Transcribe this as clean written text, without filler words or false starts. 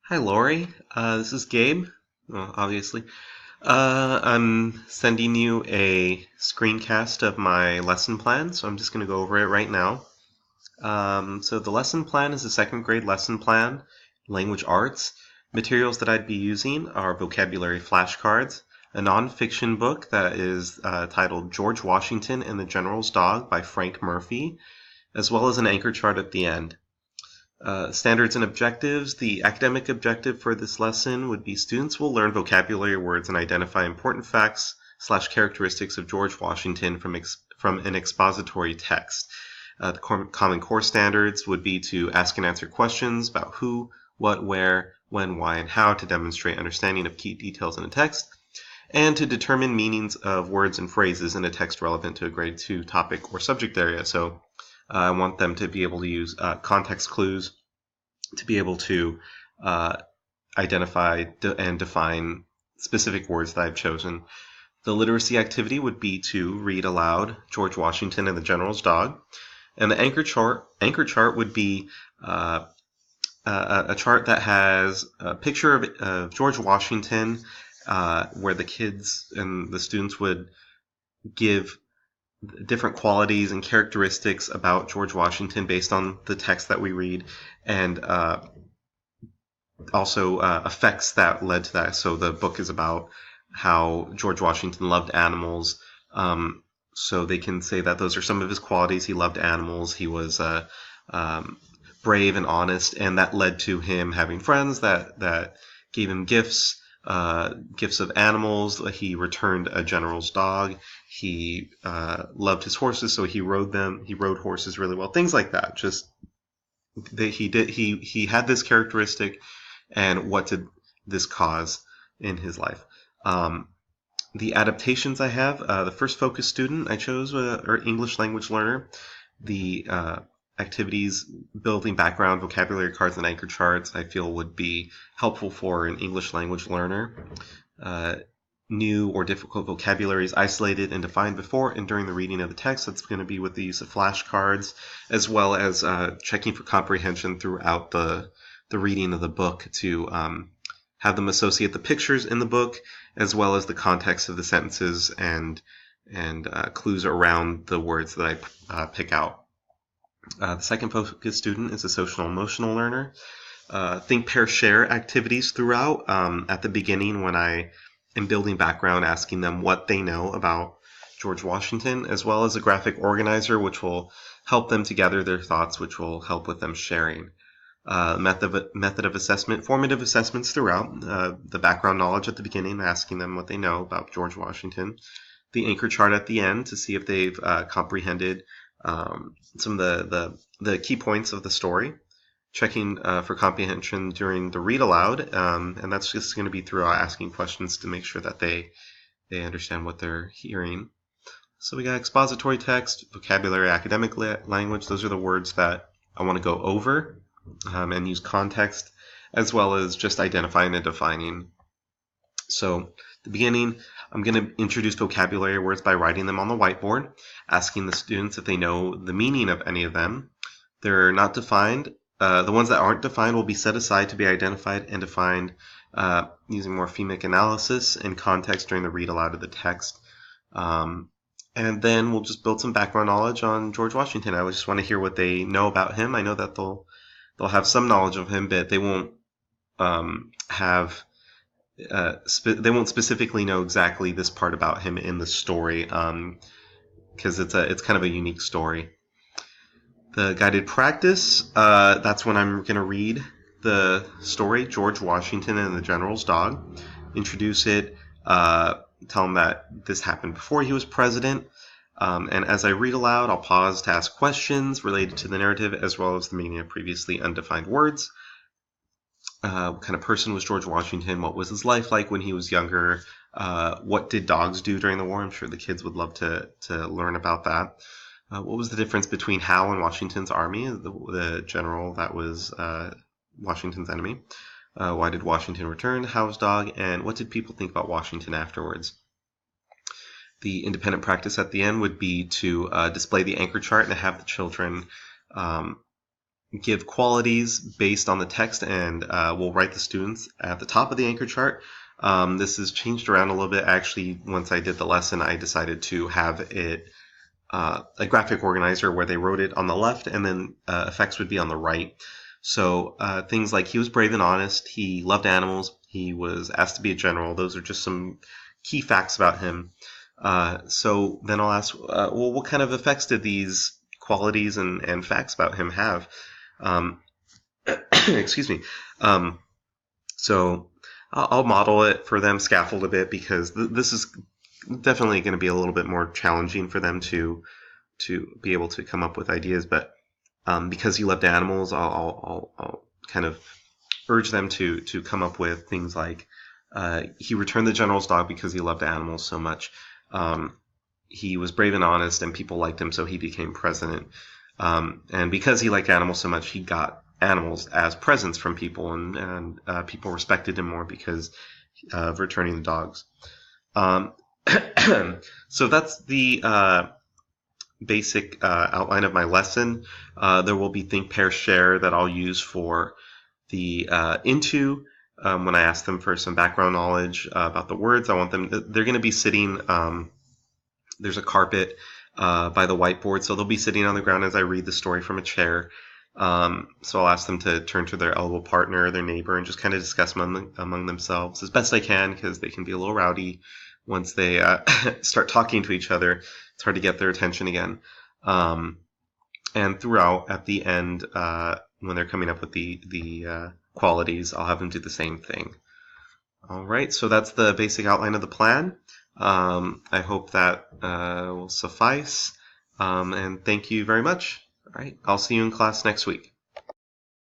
Hi, Lori. This is Gabe, well, obviously. I'm sending you a screencast of my lesson plan, so I'm just going to go over it right now. So the lesson plan is a second grade lesson plan, language arts. Materials that I'd be using are vocabulary flashcards, a nonfiction book that is titled George Washington and the General's Dog by Frank Murphy, as well as an anchor chart at the end. Standards and objectives. The academic objective for this lesson would be students will learn vocabulary words and identify important facts / characteristics of George Washington from an expository text. The Common Core standards would be to ask and answer questions about who, what, where, when, why, and how to demonstrate understanding of key details in a text, and to determine meanings of words and phrases in a text relevant to a grade 2 topic or subject area. So I want them to be able to use context clues to be able to identify and define specific words that I've chosen. The literacy activity would be to read aloud George Washington and the General's Dog. And the anchor chart would be a chart that has a picture of George Washington, where the kids and the students would give different qualities and characteristics about George Washington based on the text that we read, and also effects that led to that. So the book is about how George Washington loved animals. So they can say that those are some of his qualities. He loved animals. He was brave and honest, and that led to him having friends that gave him gifts of animals. He returned a general's dog. He loved his horses, so he rode them. He rode horses really well. Things like that. Just he had this characteristic, and what did this cause in his life? The adaptations I have, the first focus student I chose or English language learner. The activities building background vocabulary cards and anchor charts I feel would be helpful for an English language learner. New or difficult vocabulary is isolated and defined before and during the reading of the text. That's going to be with the use of flashcards, as well as checking for comprehension throughout the reading of the book to have them associate the pictures in the book as well as the context of the sentences and clues around the words that I pick out. The second focus student is a social emotional learner. Think, pair, share activities throughout. At the beginning, when I am building background, asking them what they know about George Washington, as well as a graphic organizer, which will help them to gather their thoughts, which will help with them sharing. Method of assessment, formative assessments throughout. The background knowledge at the beginning, asking them what they know about George Washington. The anchor chart at the end to see if they've comprehended some of the key points of the story, checking for comprehension during the read aloud, and that's just going to be through asking questions to make sure that they understand what they're hearing. So we got expository text, vocabulary, academic language. Those are the words that I want to go over and use context, as well as just identifying and defining. So at the beginning, I'm going to introduce vocabulary words by writing them on the whiteboard, asking the students if they know the meaning of any of them. They're not defined. The ones that aren't defined will be set aside to be identified and defined using morphemic analysis and context during the read aloud of the text. And then we'll just build some background knowledge on George Washington. I just want to hear what they know about him. I know that they'll have some knowledge of him, but they won't have they won't specifically know exactly this part about him in the story, because it's kind of a unique story. The guided practice, that's when I'm going to read the story, George Washington and the General's Dog, introduce it, tell them that this happened before he was president, and as I read aloud, I'll pause to ask questions related to the narrative as well as the meaning of previously undefined words. What kind of person was George Washington? What was his life like when he was younger? What did dogs do during the war? I'm sure the kids would love to learn about that. What was the difference between Howe and Washington's army, the general that was Washington's enemy? Why did Washington return Howe's dog? And what did people think about Washington afterwards? The independent practice at the end would be to display the anchor chart and have the children give qualities based on the text, and we'll write the students at the top of the anchor chart. This is changed around a little bit. Actually, once I did the lesson, I decided to have it a graphic organizer where they wrote it on the left, and then effects would be on the right. So things like he was brave and honest, he loved animals, he was asked to be a general. Those are just some key facts about him. So then I'll ask, well, what kind of effects did these qualities and facts about him have? Excuse me. So I'll model it for them, scaffold a bit, because this is definitely going to be a little bit more challenging for them to be able to come up with ideas. But because he loved animals, I'll kind of urge them to come up with things like he returned the general's dog because he loved animals so much. He was brave and honest, and people liked him, so he became president. And because he liked animals so much, he got animals as presents from people, and people respected him more because of returning the dogs. So that's the basic outline of my lesson. There will be think, pair, share that I'll use for the into. When I ask them for some background knowledge about the words, I want them. They're going to be sitting. There's a carpet by the whiteboard, so they'll be sitting on the ground as I read the story from a chair. So I'll ask them to turn to their eligible partner, their neighbor, and just kind of discuss among themselves as best I can, because they can be a little rowdy once they start talking to each other. It's hard to get their attention again. And throughout, at the end, when they're coming up with the qualities, I'll have them do the same thing. All right, so that's the basic outline of the plan. I hope that will suffice. And thank you very much. All right, I'll see you in class next week.